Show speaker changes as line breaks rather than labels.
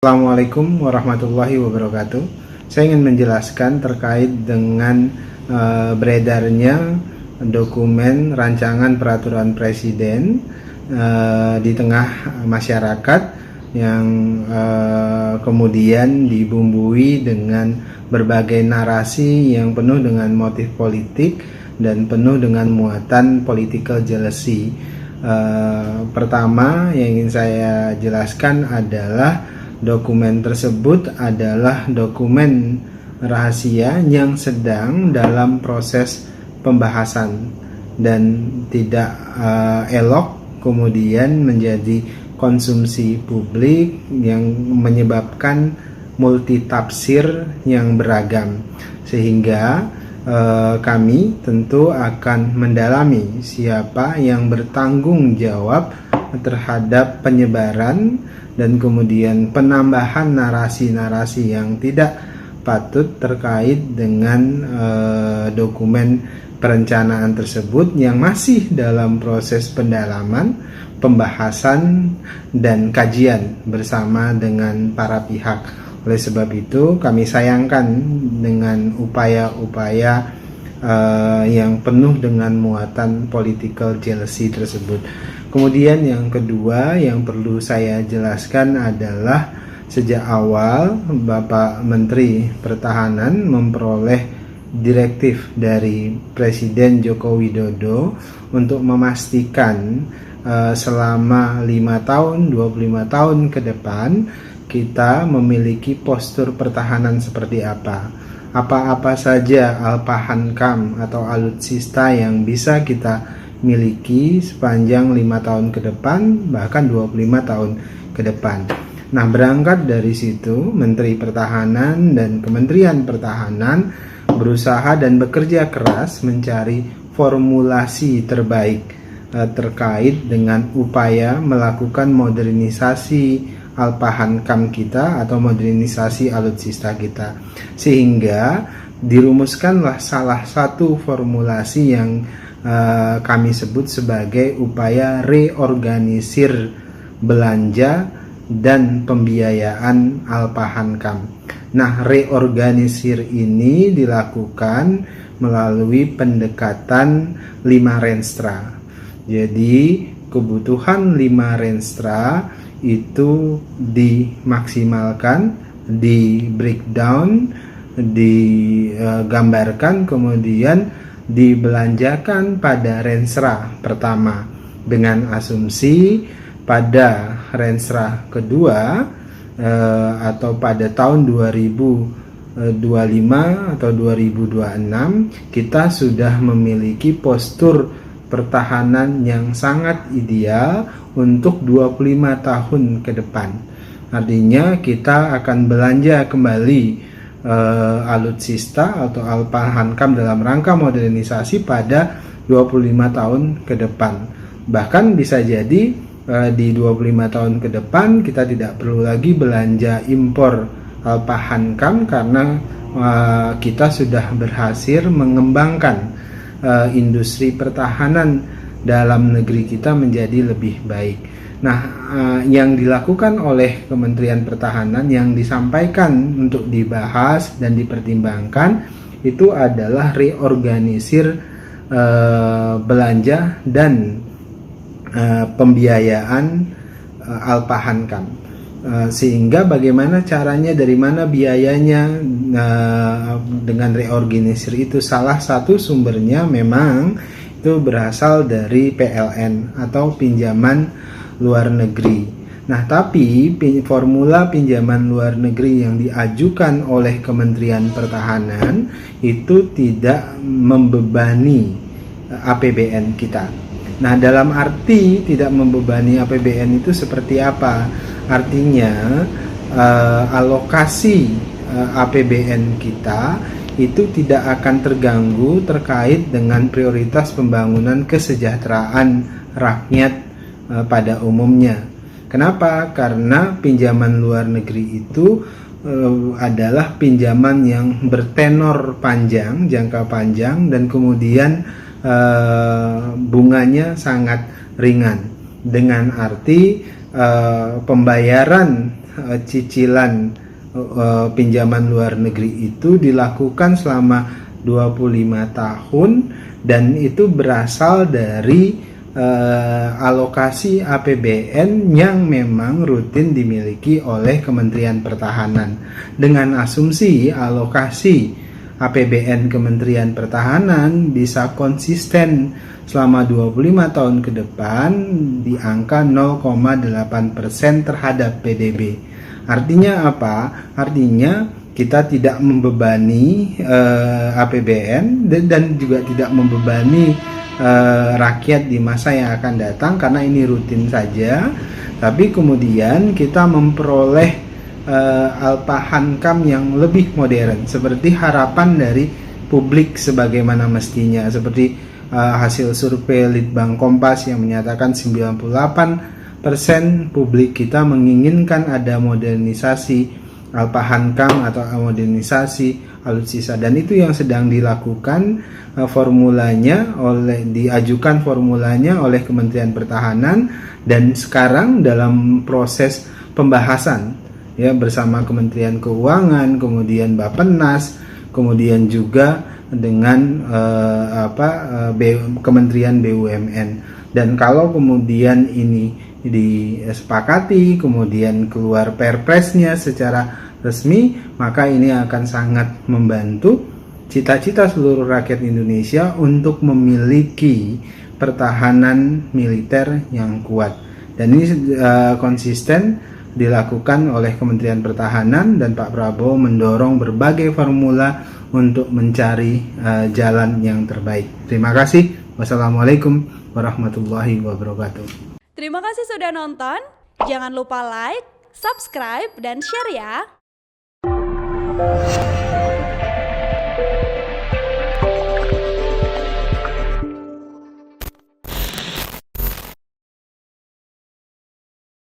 Assalamualaikum warahmatullahi wabarakatuh. Saya ingin menjelaskan terkait dengan beredarnya dokumen rancangan peraturan presiden di tengah masyarakat yang kemudian dibumbui dengan berbagai narasi yang penuh dengan motif politik dan penuh dengan muatan political jealousy. Pertama yang ingin saya jelaskan adalah dokumen tersebut adalah dokumen rahasia yang sedang dalam proses pembahasan dan tidak elok kemudian menjadi konsumsi publik yang menyebabkan multitafsir yang beragam, sehingga kami tentu akan mendalami siapa yang bertanggung jawab terhadap penyebaran dan kemudian penambahan narasi-narasi yang tidak patut terkait dengan dokumen perencanaan tersebut yang masih dalam proses pendalaman, pembahasan, dan kajian bersama dengan para pihak. Oleh sebab itu kami sayangkan dengan upaya-upaya yang penuh dengan muatan political jealousy tersebut. Kemudian yang kedua yang perlu saya jelaskan adalah sejak awal Bapak Menteri Pertahanan memperoleh direktif dari Presiden Joko Widodo untuk memastikan selama 5 tahun, 25 tahun ke depan kita memiliki postur pertahanan seperti apa. Apa-apa saja Alpahankam atau alutsista yang bisa kita miliki sepanjang 5 tahun ke depan, bahkan 25 tahun ke depan. Nah, berangkat dari situ, Menteri Pertahanan dan Kementerian Pertahanan berusaha dan bekerja keras mencari formulasi terbaik terkait dengan upaya melakukan modernisasi Alpahankam kita atau modernisasi alutsista kita, sehingga dirumuskanlah salah satu formulasi yang kami sebut sebagai upaya reorganisir belanja dan pembiayaan Alpahankam. Nah, reorganisir ini dilakukan melalui pendekatan 5 renstra. Jadi kebutuhan 5 renstra itu dimaksimalkan, di breakdown, digambarkan, kemudian dibelanjakan pada renstra pertama dengan asumsi pada renstra kedua atau pada tahun 2025 atau 2026 kita sudah memiliki postur pertahanan yang sangat ideal untuk 25 tahun ke depan. Artinya kita akan belanja kembali alutsista atau Alpahankam dalam rangka modernisasi pada 25 tahun ke depan. Bahkan bisa jadi di 25 tahun ke depan kita tidak perlu lagi belanja impor Alpahankam karena kita sudah berhasil mengembangkan industri pertahanan dalam negeri kita menjadi lebih baik. Nah, yang dilakukan oleh Kementerian Pertahanan yang disampaikan untuk dibahas dan dipertimbangkan itu adalah reorganisir belanja dan pembiayaan Alpahankam. Sehingga bagaimana caranya, dari mana biayanya dengan reorganisir itu, salah satu sumbernya memang itu berasal dari PLN atau pinjaman luar negeri. Nah, tapi formula pinjaman luar negeri yang diajukan oleh Kementerian Pertahanan itu tidak membebani APBN kita. Nah, dalam arti tidak membebani APBN itu seperti apa? Artinya alokasi APBN kita itu tidak akan terganggu terkait dengan prioritas pembangunan kesejahteraan rakyat pada umumnya. Kenapa? Karena pinjaman luar negeri itu adalah pinjaman yang bertenor panjang, jangka panjang, dan kemudian bunganya sangat ringan. Dengan arti pembayaran cicilan pinjaman luar negeri itu dilakukan selama 25 tahun dan itu berasal dari alokasi APBN yang memang rutin dimiliki oleh Kementerian Pertahanan. Dengan asumsi alokasi APBN Kementerian Pertahanan bisa konsisten selama 25 tahun ke depan di angka 0,8% terhadap PDB. Artinya apa? Artinya kita tidak membebani APBN dan juga tidak membebani rakyat di masa yang akan datang karena ini rutin saja. Tapi kemudian kita memperoleh alpahankam yang lebih modern seperti harapan dari publik sebagaimana mestinya, seperti hasil survei Litbang Kompas yang menyatakan 98% publik kita menginginkan ada modernisasi alpahankam atau modernisasi alutsista, dan itu yang sedang dilakukan. Diajukan formulanya oleh Kementerian Pertahanan dan sekarang dalam proses pembahasan ya bersama Kementerian Keuangan, kemudian Bappenas, kemudian juga dengan Kementerian BUMN. Dan kalau kemudian ini disepakati, kemudian keluar perpresnya secara resmi, maka ini akan sangat membantu cita-cita seluruh rakyat Indonesia untuk memiliki pertahanan militer yang kuat. Dan ini konsisten dilakukan oleh Kementerian Pertahanan, dan Pak Prabowo mendorong berbagai formula untuk mencari jalan yang terbaik. Terima kasih. Wassalamualaikum warahmatullahi wabarakatuh.
Terima kasih sudah nonton. Jangan lupa like, subscribe, dan share ya.